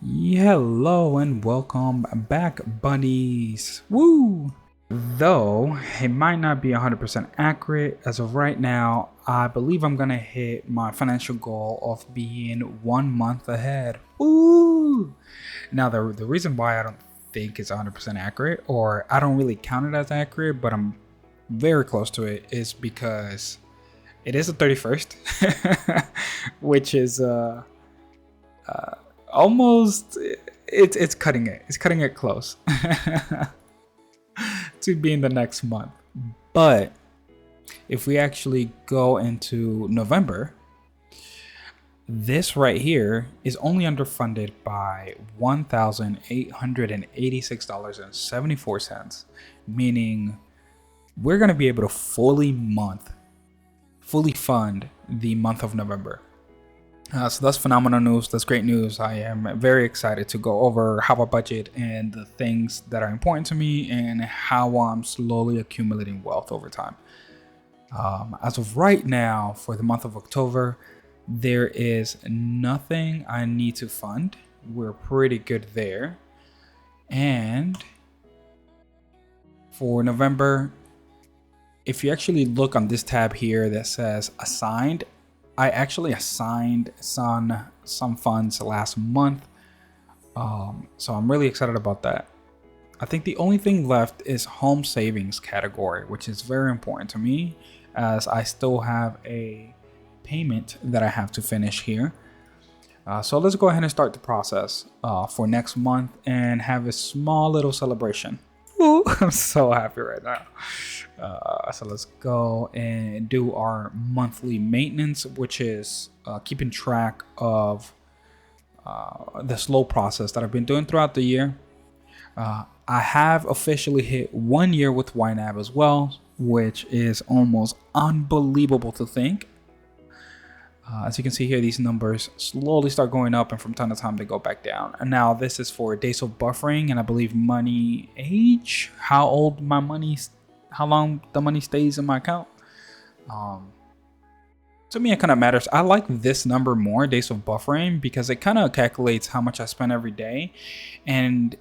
Hello and welcome back, bunnies. Woo! Though it might not be 100% accurate as of right now, I believe I'm gonna hit my financial goal of being 1 month ahead. Woo! Now, the reason why I don't think it's 100% accurate, or I don't really count it as accurate, but I'm very close to it, is because it is the 31st, which is almost it's cutting it. It's cutting it close to being the next month. But if we actually go into November, this right here is only underfunded by $1,886.74, meaning we're going to be able to fully fund the month of November. So that's phenomenal news. That's great news. I am very excited to go over how I budget and the things that are important to me and how I'm slowly accumulating wealth over time. As of right now, for the month of October, there is nothing I need to fund. We're pretty good there. And for November, if you actually look on this tab here that says assigned, I actually assigned some funds last month, so I'm really excited about that. I think the only thing left is home savings category, which is very important to me as I still have a payment that I have to finish here. So let's go ahead and start the process for next month and have a small little celebration. Ooh, I'm so happy right now. So let's go and do our monthly maintenance, which is keeping track of the slow process that I've been doing throughout the year. I have officially hit 1 year with YNAB as well, which is almost unbelievable to think. As you can see here, these numbers slowly start going up, and from time to time they go back down. And now this is for days of buffering, and I believe money age, how long the money stays in my account. To me, it kind of matters. I like this number more, days of buffering, because it kind of calculates how much I spend every day, and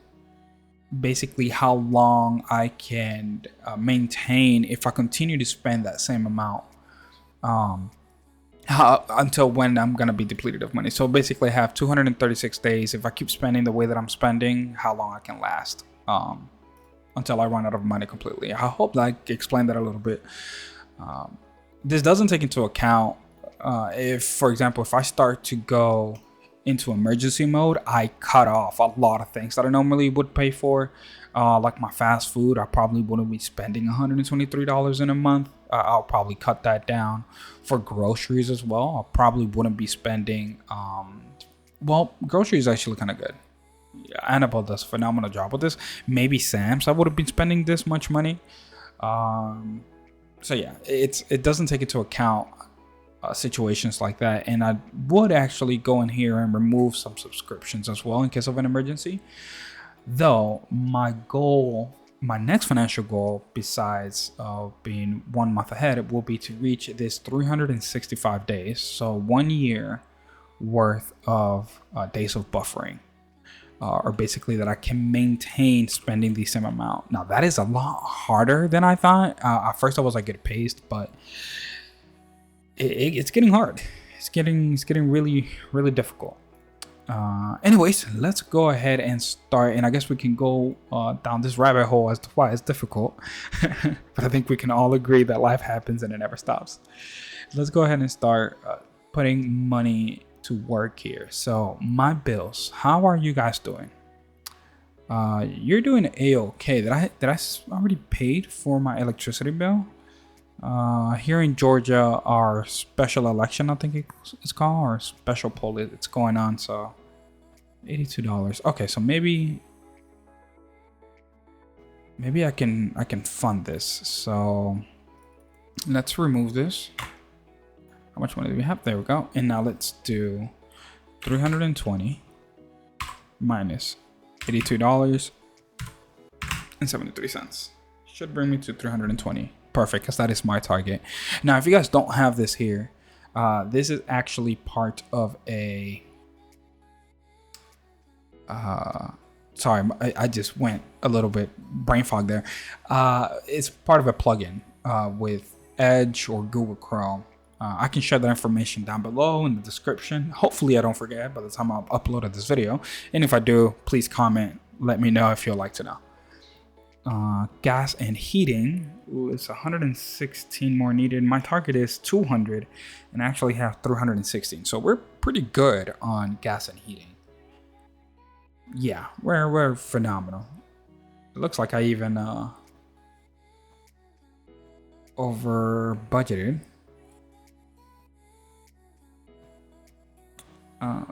basically how long I can maintain if I continue to spend that same amount. Until when I'm going to be depleted of money. So basically I have 236 days. If I keep spending the way that I'm spending, how long I can last until I run out of money completely. I hope that I explained that a little bit. This doesn't take into account if, for example, if I start to go into emergency mode, I cut off a lot of things that I normally would pay for. Like my fast food, I probably wouldn't be spending $123 in a month. I'll probably cut that down. For groceries as well, I probably wouldn't be spending. Well, groceries are actually kind of good. Annabelle does a phenomenal job with this. Maybe Sam's, I would have been spending this much money. So yeah, it doesn't take into account situations like that, and I would actually go in here and remove some subscriptions as well in case of an emergency. Though my next financial goal, besides being 1 month ahead, will be to reach this 365 days, so 1 year worth of days of buffering, or basically that I can maintain spending the same amount. Now that is a lot harder than I thought. At first I was like, get paced, but it's getting hard. It's getting really, really difficult. Anyways, let's go ahead and start, and I guess we can go down this rabbit hole as to why it's difficult. But I think we can all agree that life happens and it never stops. Let's go ahead and start putting money to work here. So my bills, how are you guys doing? You're doing a-okay. Did I already paid for my electricity bill? Here in Georgia, our special election, I think it's called, or special poll, it's going on. So $82. Okay, so maybe I can fund this. So let's remove this. How much money do we have? There we go. And now let's do 320 minus $82.73. Should bring me to 320. Perfect, because that is my target. Now, if you guys don't have this here, this is actually part of a Sorry, I just went a little bit brain fog there. It's part of a plugin with Edge or Google Chrome. I can share that information down below in the description. Hopefully I don't forget by the time I've uploaded this video. And if I do, please comment. Let me know if you'd like to know. Gas and heating, it's 116 more needed. My target is 200 and I actually have 316. So we're pretty good on gas and heating. Yeah, we're phenomenal. It looks like I even over budgeted.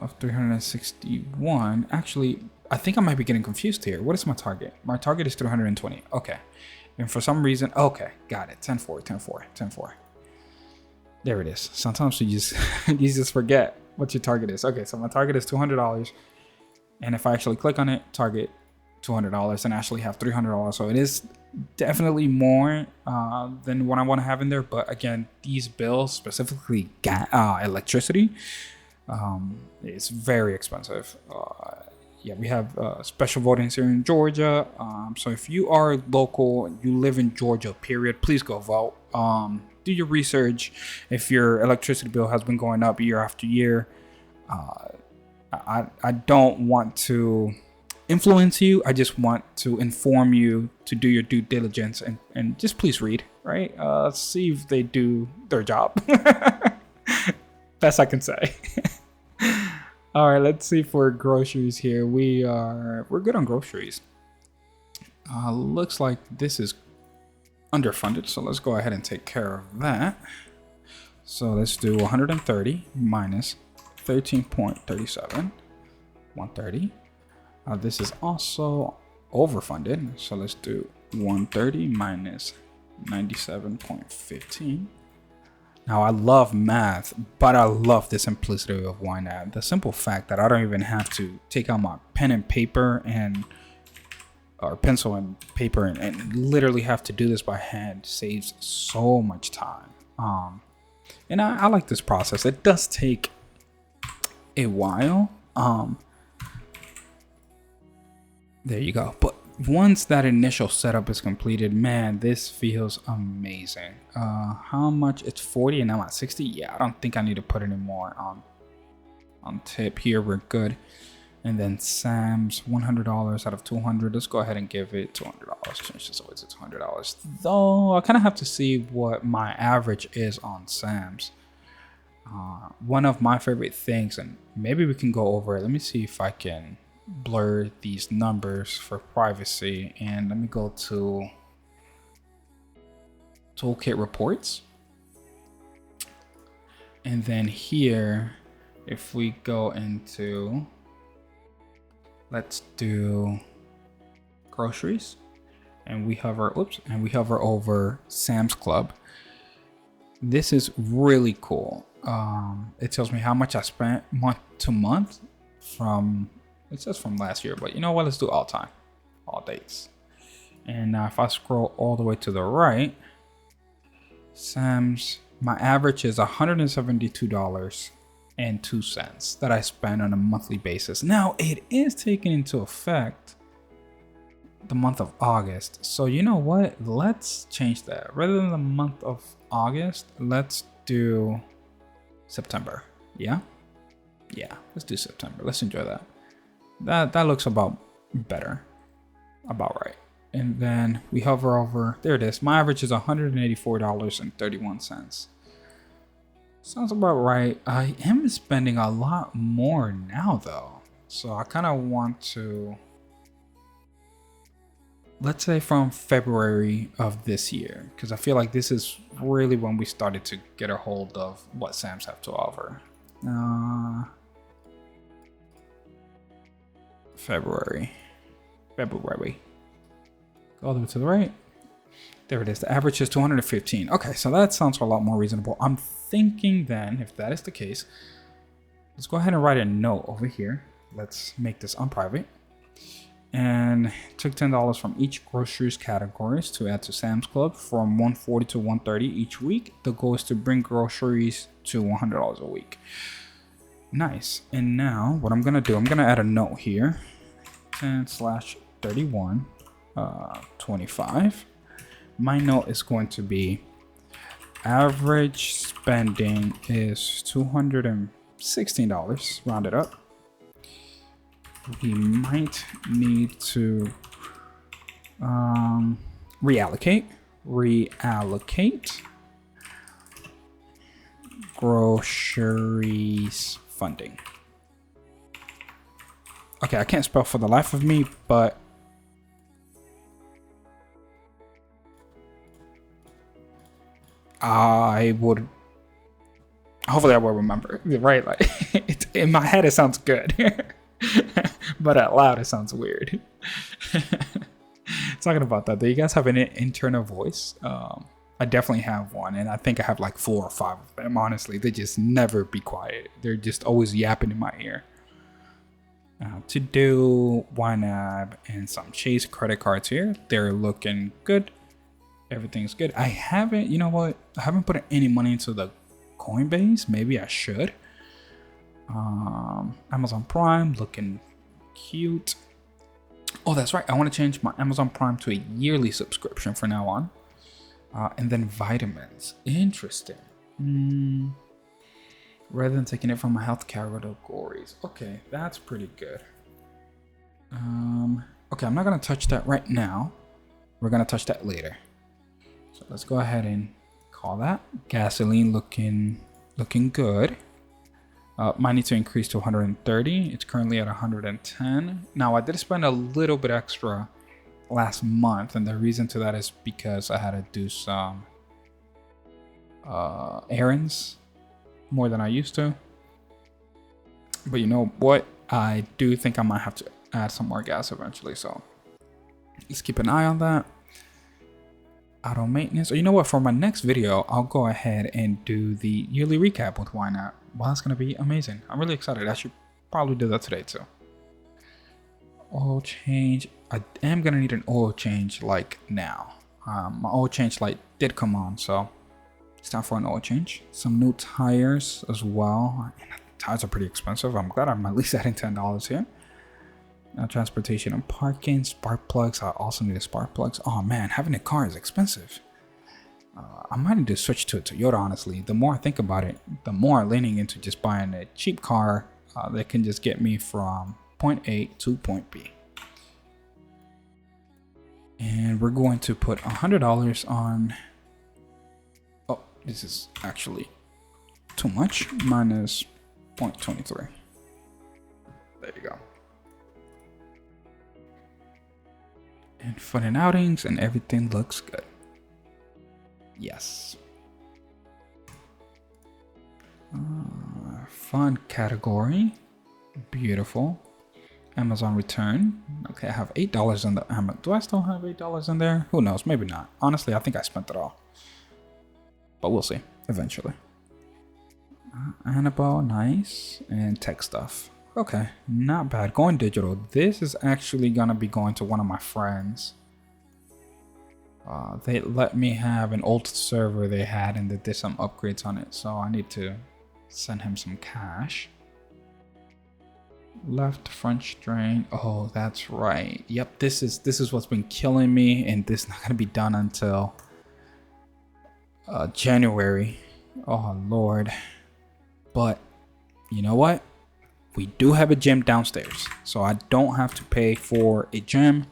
Of 361. Actually, I think I might be getting confused here. What is my target? My target is 320. Okay. And for some reason, okay, got it. 10-4, 10-4, 10-4. There it is. Sometimes you just forget what your target is. Okay, so my target is $200. And if I actually click on it, target $200 and actually have $300. So it is definitely more than what I want to have in there. But again, these bills, specifically electricity, it's very expensive. Yeah, we have special votings here in Georgia. So if you are local, you live in Georgia, period, please go vote. Do your research. If your electricity bill has been going up year after year, I don't want to influence you. I just want to inform you to do your due diligence and just please read, right? See if they do their job. Best I can say. All right, let's see for groceries here. We're good on groceries. Looks like this is underfunded, so let's go ahead and take care of that. So let's do 130 minus 13.37, 130. This is also overfunded, so let's do 130 minus 97.15. Now, I love math, but I love the simplicity of YNAB. The simple fact that I don't even have to take out my pen and paper or pencil and paper and literally have to do this by hand saves so much time. And I like this process. It does take a while. There you go. But once that initial setup is completed, man, this feels amazing. How much? It's 40 and I'm at 60. Yeah, I don't think I need to put any more on tip here. We're good. And then Sam's $100 out of 200. Let's go ahead and give it $200. Change this over to $200. Though I kind of have to see what my average is on Sam's. One of my favorite things, and maybe we can go over it. Let me see if I can blur these numbers for privacy, and let me go to Toolkit reports, and then here if we go into, let's do groceries, and we hover over Sam's Club. This is really cool. It tells me how much I spent month to month from, it says from last year, but you know what? Let's do all time, all dates. And now if I scroll all the way to the right, Sam's, my average is $172.02 that I spend on a monthly basis. Now it is taking into effect the month of August. So you know what? Let's change that. Rather than the month of August, let's do September. Yeah, let's do September. Let's enjoy that. That looks about better, about right. And then we hover over, there it is. My average is $184.31. Sounds about right. I am spending a lot more now though, so I kind of want to, let's say from February of this year, because I feel like this is really when we started to get a hold of what Sam's have to offer. February. Go all the way to the right. There it is. The average is 215. Okay, so that sounds a lot more reasonable. I'm thinking then, if that is the case, let's go ahead and write a note over here. Let's make this unprivate. And took $10 from each groceries categories to add to Sam's Club from 140 to 130 each week. The goal is to bring groceries to $100 a week. Nice. And now what I'm gonna do, I'm gonna add a note here. 10/31, 25. My note is going to be average spending is $216, rounded up. We might need to reallocate groceries funding. Okay, I can't spell for the life of me, but I would, hopefully I will remember, right? Like in my head it sounds good, but out loud it sounds weird. Talking about that, do you guys have an internal voice? I definitely have one, and I think I have like 4 or 5 of them. Honestly, they just never be quiet. They're just always yapping in my ear. To do YNAB and some Chase credit cards here. They're looking good. Everything's good. I haven't, you know what? I haven't put any money into the Coinbase. Maybe I should. Amazon Prime looking cute. Oh, that's right. I want to change my Amazon Prime to a yearly subscription from now on. And then vitamins. Interesting. Rather than taking it from my health categories. Okay, that's pretty good. Okay, I'm not going to touch that right now. We're going to touch that later. So let's go ahead and call that. Gasoline looking good. Might need to increase to 130. It's currently at 110. Now, I did spend a little bit extra last month, and the reason to that is because I had to do some errands more than I used to. But you know what? I do think I might have to add some more gas eventually, so let's keep an eye on that. Auto maintenance. Or you know what? For my next video, I'll go ahead and do the yearly recap with YNAB. Well, that's going to be amazing. I'm really excited. I should probably do that today too. Oil change. I am going to need an oil change like now. My oil change light did come on, so it's time for an oil change. Some new tires as well. And tires are pretty expensive. I'm glad I'm at least adding $10 here. Transportation and parking, spark plugs. I also need a spark plugs. Oh man, having a car is expensive. I might need to switch to a Toyota, honestly. The more I think about it, the more I'm leaning into just buying a cheap car that can just get me from point A to point B. And we're going to put $100 on. Oh, this is actually too much. Minus 0.23. There you go. And fun and outings, and everything looks good. Yes. Fun category. Beautiful. Amazon return. Okay, I have $8 in the Amazon. Do I still have $8 in there? Who knows? Maybe not. Honestly, I think I spent it all. But we'll see eventually. Annabelle, nice. And tech stuff. Okay, not bad. Going digital. This is actually gonna be going to one of my friends. They let me have an old server they had, and they did some upgrades on it, so I need to send him some cash. Left French drain. Oh, that's right. Yep, this is what's been killing me, and this is not gonna be done until January. Oh Lord. But you know what? We do have a gym downstairs, so I don't have to pay for a gym.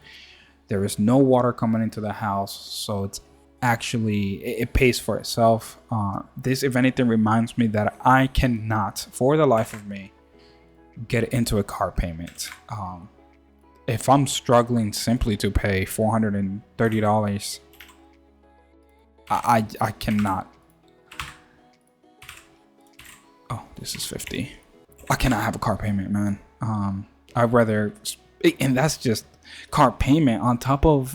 There is no water coming into the house, so it's actually, it pays for itself. This, if anything, reminds me that I cannot, for the life of me, get into a car payment. If I'm struggling simply to pay $430, I cannot. Oh, this is 50. I cannot have a car payment, man. I'd rather, and that's just car payment on top of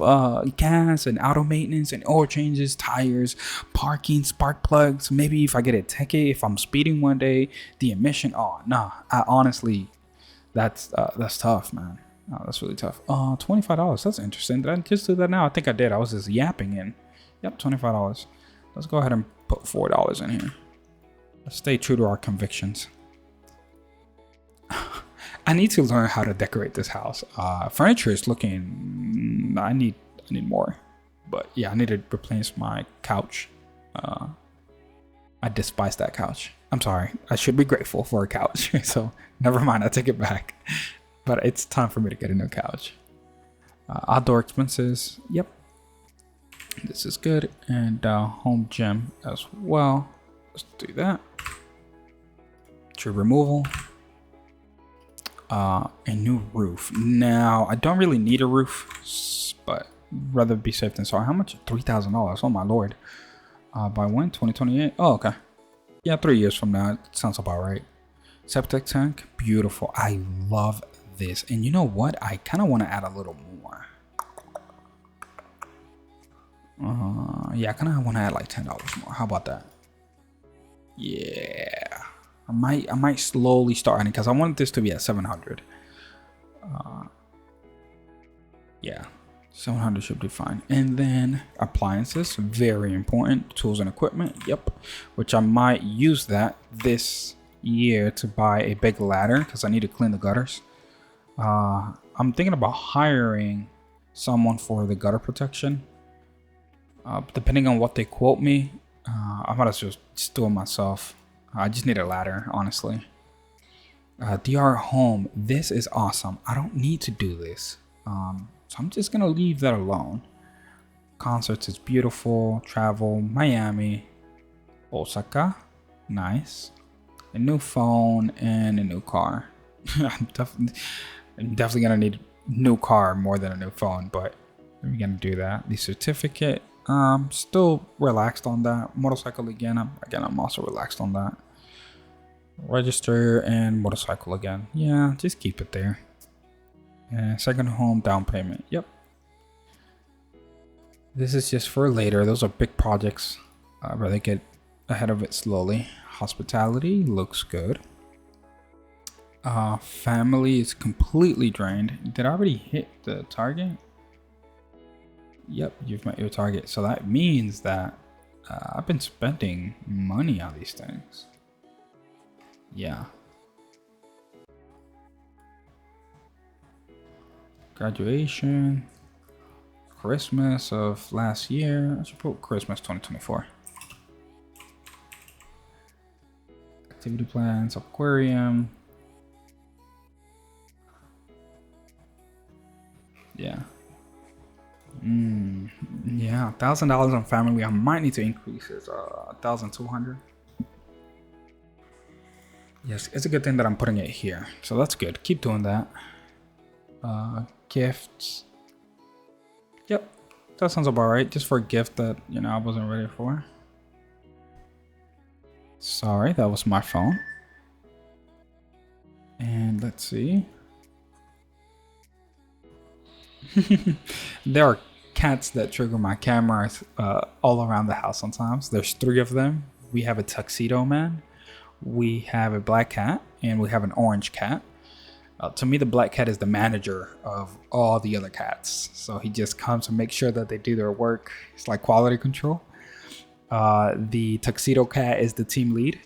gas and auto maintenance and oil changes, tires, parking, spark plugs. Maybe if I get a ticket, if I'm speeding one day, the emission. Oh no, honestly, that's tough, man. Oh, that's really tough. $25. That's interesting. Did I just do that now? I think I did. I was just yapping in. Yep, $25. Let's go ahead and put $4 in here. Let's stay true to our convictions. I need to learn how to decorate this house. Furniture is looking. I need more, but yeah, I need to replace my couch. I despise that couch. I'm sorry. I should be grateful for a couch. So never mind. I take it back. But it's time for me to get a new couch. Outdoor expenses. Yep. This is good. And home gym as well. Let's do that. Tree removal. A new roof. Now, I don't really need a roof, but rather be safe than sorry. How much? $3,000. Oh my lord. By when? 2028? Oh, okay. Yeah, 3 years from now. It sounds about right. Septic tank. Beautiful. I love this. And you know what? I kind of want to add a little more. Yeah, I kind of want to add like $10 more. How about that? Yeah. I might slowly start adding because I want this to be at 700. Yeah. 700 should be fine. And then appliances, very important. Tools and equipment, yep. Which I might use that this year to buy a big ladder because I need to clean the gutters. I'm thinking about hiring someone for the gutter protection. Depending on what they quote me, I might as well just do it myself. I just need a ladder, honestly. DR home, this is awesome. I don't need to do this. So I'm just gonna leave that alone. Concerts is beautiful. Travel, Miami, Osaka, nice. A new phone and a new car. I'm definitely gonna need a new car more than a new phone, but we're gonna do that. The certificate, still relaxed on that. Motorcycle again. I'm also relaxed on that. Register and motorcycle again. Yeah, just keep it there. And second home down payment. Yep. This is just for later. Those are big projects. I'd rather get ahead of it slowly. Hospitality looks good. Family is completely drained. Did I already hit the target? Yep, you've met your target. So that means that I've been spending money on these things. Yeah. Graduation, Christmas of last year. I should put Christmas 2024. Activity plans, aquarium. Yeah. Yeah, $1,000 on family. I might need to increase it. 1,200. Yes, it's a good thing that I'm putting it here. So that's good. Keep doing that. Gifts. Yep, that sounds about right. Just for a gift that, you know, I wasn't ready for. Sorry, that was my phone. And let's see. There are cats that trigger my cameras all around the house sometimes. There's 3 of them. We have a tuxedo man, we have a black cat, and we have an orange cat. To me, the black cat is the manager of all the other cats. So he just comes to make sure that they do their work. It's like quality control. The tuxedo cat is the team lead.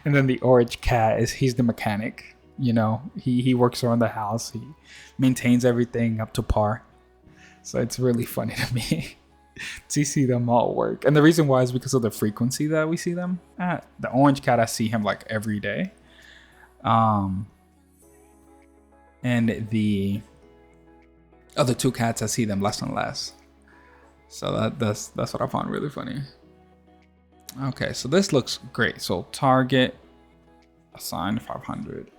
And then the orange cat he's the mechanic. You know, he works around the house. He maintains everything up to par. So it's really funny to me to see them all work. And the reason why is because of the frequency that we see them at. The orange cat, I see him like every day. And the other 2 cats, I see them less and less. So that's what I found really funny. Okay, so this looks great. So target, assign 500.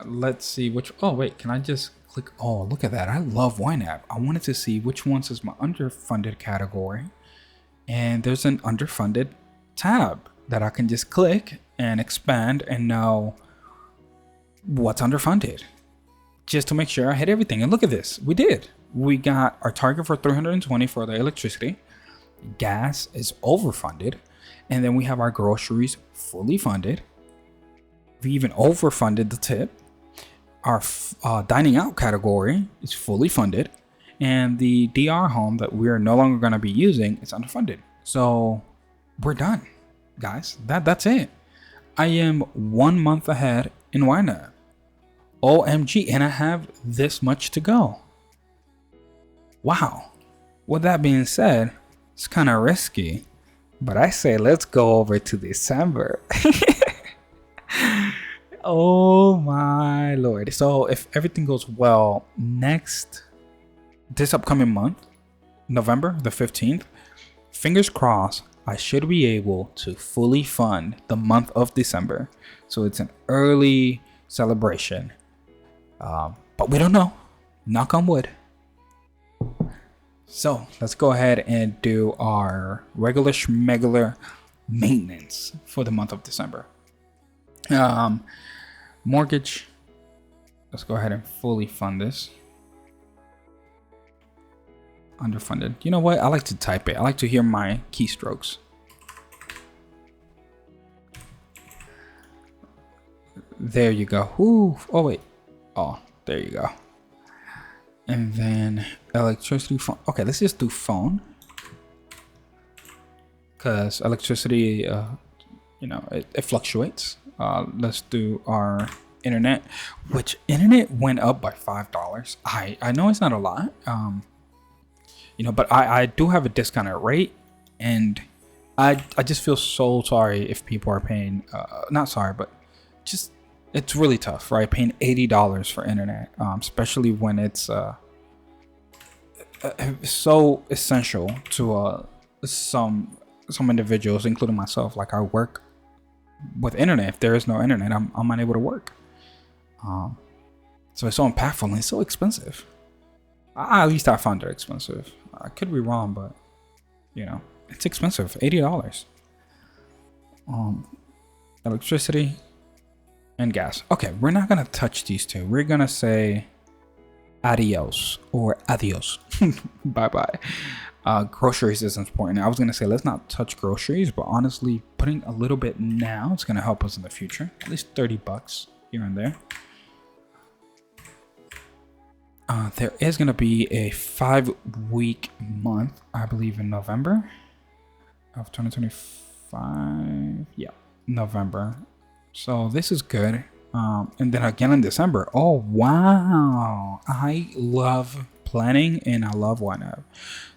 Let's see which. Oh wait, can I just click? Oh, look at that! I love YNAB. I wanted to see which ones is my underfunded category, and there's an underfunded tab that I can just click and expand and know what's underfunded, just to make sure I hit everything. And look at this, we did. We got our target for 320 for the electricity. Gas is overfunded, and then we have our groceries fully funded. We even overfunded the tip. Our dining out category is fully funded, and the DR home that we're no longer going to be using is underfunded. So we're done, guys. That's it. I am 1 month ahead in YNAB. OMG, and I have this much to go. Wow. With that being said, it's kind of risky, but I say let's go over to December. Oh my lord. So if everything goes well, this upcoming month, November the 15th, fingers crossed, I should be able to fully fund the month of December. So it's an early celebration. But we don't know. Knock on wood. So let's go ahead and do our regular schmegular maintenance for the month of December. Mortgage. Let's go ahead and fully fund this. Underfunded. You know what? I like to type it. I like to hear my keystrokes. There you go. Ooh. Oh wait. Oh, there you go. And then electricity, phone. Okay, let's just do phone. Because electricity, it fluctuates. Let's do our internet, which internet went up by $5. I know it's not a lot, but I do have a discounted rate, and I just feel so sorry if people are paying, not sorry, but just, it's really tough, right? Paying $80 for internet, especially when it's so essential to some individuals, including myself. Like I work with internet. If there is no internet, I'm unable to work. So it's so impactful and it's so expensive. At least I found it expensive. I could be wrong, but it's expensive. $80. Electricity and gas. Okay, we're not gonna touch these two. We're gonna say adios or adios. Bye bye. Groceries is important. I was gonna say let's not touch groceries, but honestly, putting a little bit now, it's gonna help us in the future. At least $30 here and there. There is gonna be a 5-week month, I believe, in November of 2025. Yeah, November. So this is good. And then again in December. Oh wow, I love planning and I love YNAB.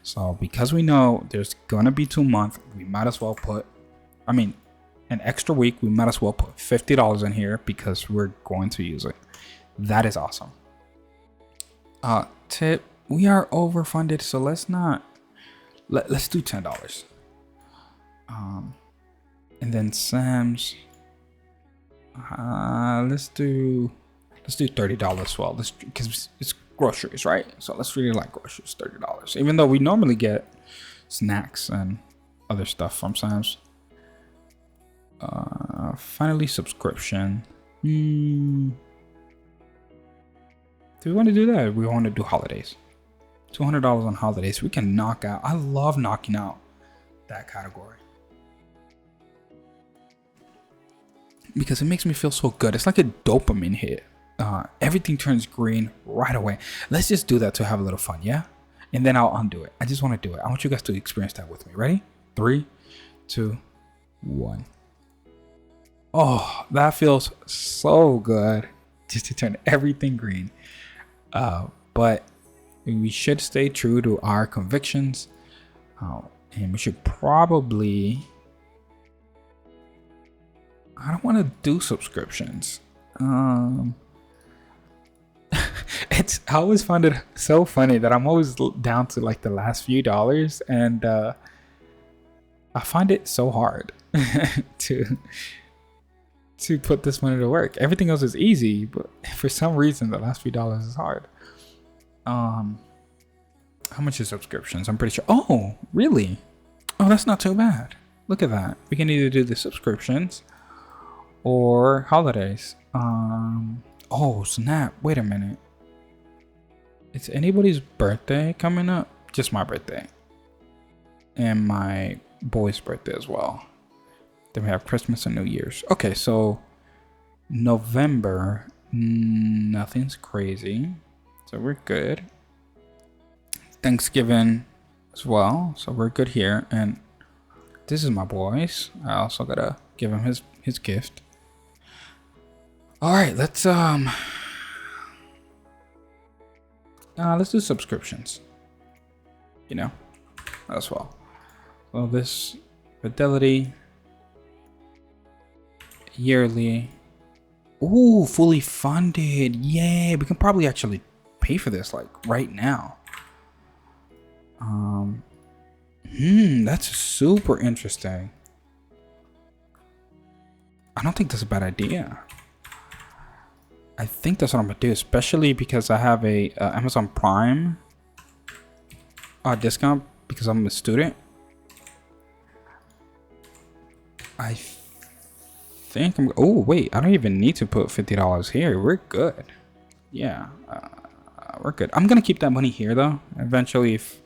So because we know there's gonna be 2 months, we might as well put, an extra week. We might as well put $50 in here because we're going to use it. That is awesome. Tip: we are overfunded, so let's do $10. And then Sam's. Let's do $30 as well. Because it's groceries, right? So let's really like groceries. $30. Even though we normally get snacks and other stuff from Sam's. Finally, subscription. Do we want to do that? Or we want to do holidays. $200 on holidays. We can knock out. I love knocking out that category. Because it makes me feel so good. It's like a dopamine hit. Everything turns green right away. Let's just do that to have a little fun, yeah? And then I'll undo it. I just want to do it. I want you guys to experience that with me. Ready? 3, 2, 1. Oh, that feels so good. Just to turn everything green. But we should stay true to our convictions. And we should probably... I don't want to do subscriptions. I always find it so funny that I'm always down to like the last few dollars, and I find it so hard to put this money to work. Everything else is easy, but for some reason the last few dollars is hard. How much is subscriptions? I'm pretty sure. Oh, really? Oh, that's not too bad. Look at that. We can either do the subscriptions or holidays. Oh snap, wait a minute. Is anybody's birthday coming up? Just my birthday. And my boy's birthday as well. Then we have Christmas and New Year's. Okay, so November, nothing's crazy. So we're good. Thanksgiving as well. So we're good here. And this is my boy's. I also gotta give him his gift. All right, let's do subscriptions. You know, as well. Well, this fidelity, yearly. Ooh, fully funded. Yay, we can probably actually pay for this like right now. That's super interesting. I don't think that's a bad idea. I think that's what I'm gonna do, especially because I have a Amazon Prime discount because I'm a student. I think I'm. Oh wait, I don't even need to put $50 here. We're good. Yeah, we're good. I'm gonna keep that money here though. Eventually, if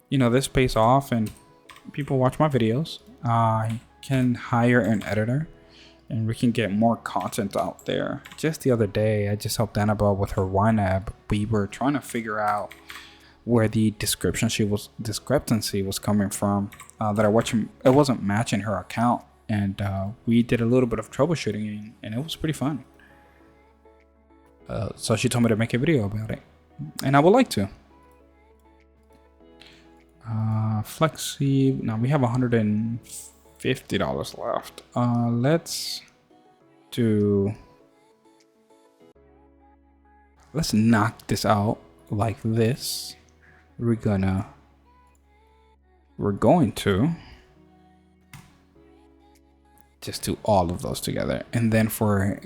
this pays off and people watch my videos, I can hire an editor and we can get more content out there. Just the other day, I just helped Annabelle with her YNAB. We were trying to figure out where the discrepancy was coming from. That it wasn't matching her account, and we did a little bit of troubleshooting, and it was pretty fun. So she told me to make a video about it, and I would like to. Flexi. Now we have $150 left. Let's knock this out like this. We're going to just do all of those together. And then for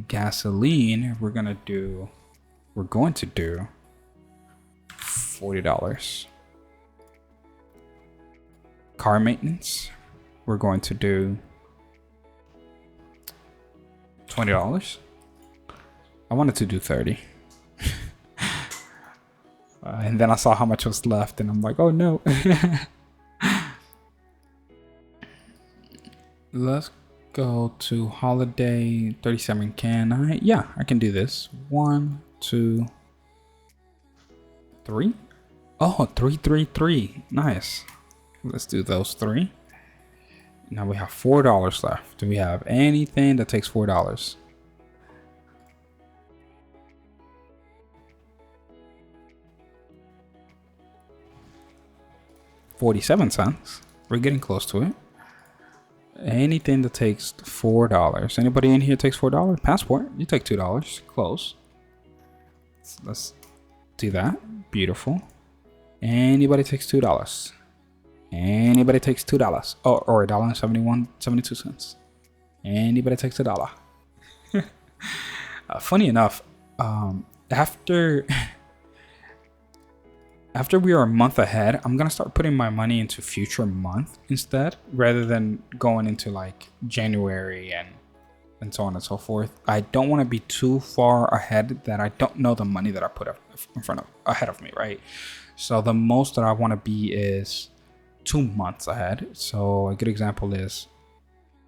gasoline, we're going to do $40. Car maintenance, we're going to do $20. I wanted to do 30. And then I saw how much was left and I'm like, oh no. Let's go to holiday 37. Can I? Yeah, I can do this. 1, 2, 3. Oh, 3, 3, 3. Nice. Let's do those 3. Now we have $4 left. Do we have anything that takes $4? $0.47. We're getting close to it. Anything that takes $4. Anybody in here takes $4? Passport, you take $2. Close. Let's do that. Beautiful. Anybody takes $2? Anybody takes $2? Oh, or $1.72. Anybody takes $1? Funny enough, after we are a month ahead, I'm gonna start putting my money into future month instead, rather than going into like January and so on and so forth. I don't want to be too far ahead that I don't know the money that I put up ahead of me, right? So the most that I want to be is 2 months ahead. So a good example is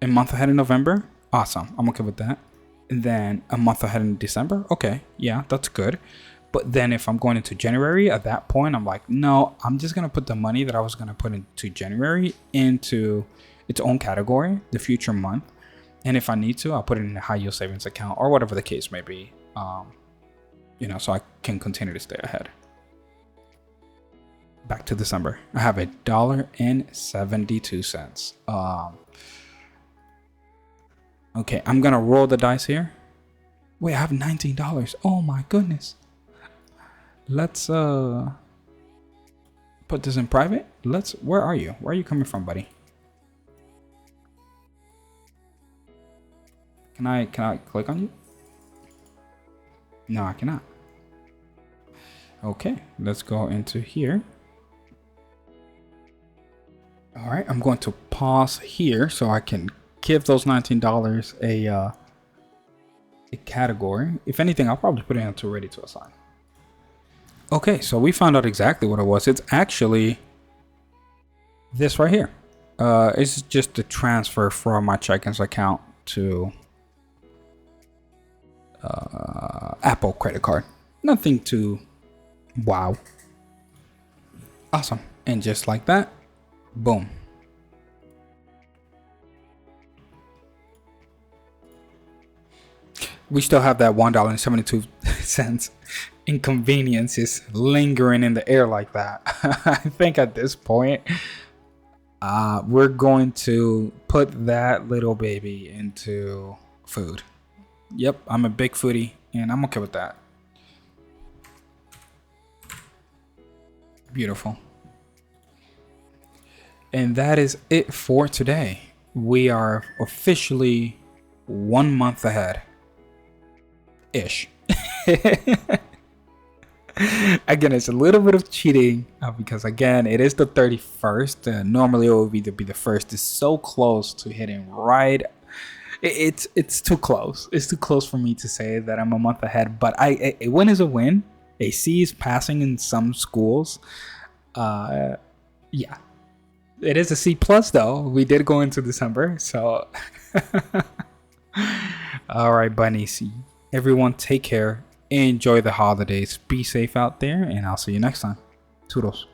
a month ahead in November. Awesome, I'm okay with that. And then a month ahead in December. Okay, yeah, that's good. But then if I'm going into January, at that point, I'm like, no, I'm just going to put the money that I was going to put into January into its own category, the future month. And if I need to, I'll put it in a high yield savings account or whatever the case may be, so I can continue to stay ahead. Back to December. I have $1.72. Okay, I'm going to roll the dice here. Wait, I have $19. Oh my goodness. Let's put this in private. Where are you? Where are you coming from, buddy? Can I click on you? No, I cannot. Okay, let's go into here. All right, I'm going to pause here so I can give those $19 a category. If anything, I'll probably put it into ready to assign. Okay, so we found out exactly what it was. It's actually this right here. It's just a transfer from my check-ins account to Apple credit card. Nothing too wow. Awesome. And just like that, boom. we still have that $1.72 inconveniences lingering in the air like that. I think at this point, we're going to put that little baby into food. Yep, I'm a big foodie and I'm okay with that. Beautiful. And that is it for today. We are officially 1 month ahead. Ish. Again, it's a little bit of cheating because again, it is the 31st. Normally it would be the first. It's so close to hitting right. It's too close. It's too close for me to say that I'm a month ahead. But a win is a win. A C is passing in some schools. Yeah, it is a C plus though. We did go into December, so. All right, bunnies. Everyone, take care. Enjoy the holidays. Be safe out there, and I'll see you next time. Toodles.